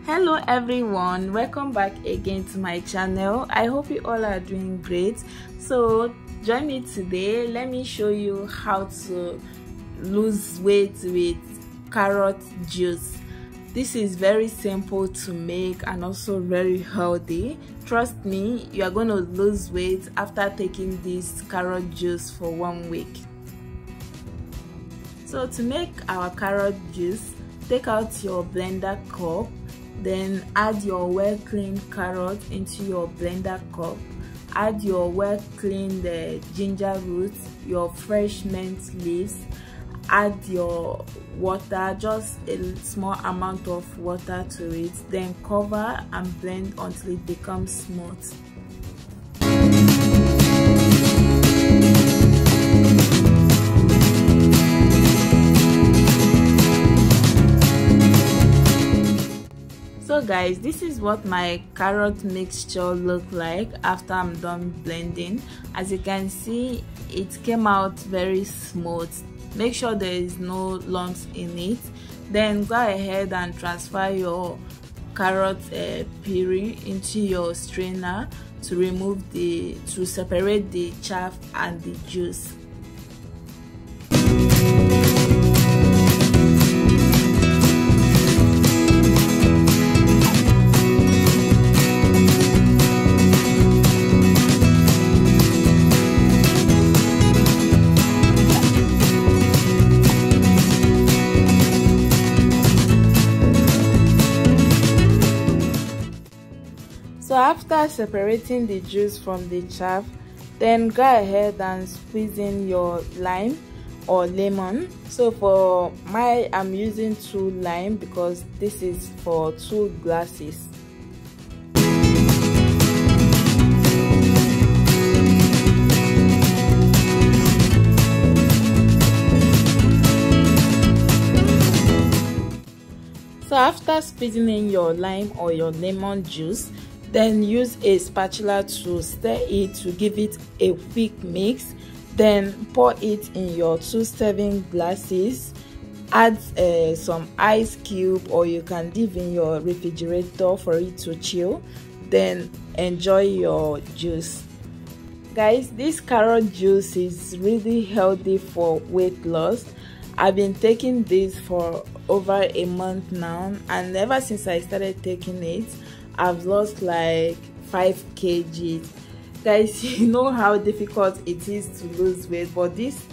Hello everyone, welcome back again to my channel. I hope you all are doing great. So join me today. Let me show you how to lose weight with carrot juice. This is very simple to make and also very healthy. Trust me, you are going to lose weight after taking this carrot juice for 1 week. So to make our carrot juice, take out your blender cup, then add your well cleaned carrot into your blender cup. Add your well cleaned ginger roots, your fresh mint leaves. Add your water, just a small amount of water to it. Then cover and blend until it becomes smooth. So guys, this is what my carrot mixture look like after I'm done blending. As you can see, it came out very smooth. Make sure there is no lumps in it. Then go ahead and transfer your carrot puree into your strainer to separate the chaff and the juice. So after separating the juice from the chaff, then go ahead and squeeze in your lime or lemon. So for I'm using 2 lime because this is for 2 glasses. So after squeezing in your lime or your lemon juice, then use a spatula to stir it to give it a quick mix. Then pour it in your 2 serving glasses. Add some ice cube, or you can leave in your refrigerator for it to chill. Then enjoy your juice. Guys, this carrot juice is really healthy for weight loss. I've been taking this for over a month now, and ever since I started taking it, I've lost like 5 kg. Guys, you know how difficult it is to lose weight, but this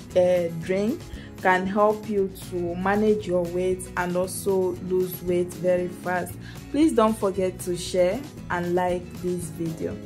drink can help you to manage your weight and also lose weight very fast. Please don't forget to share and like this video.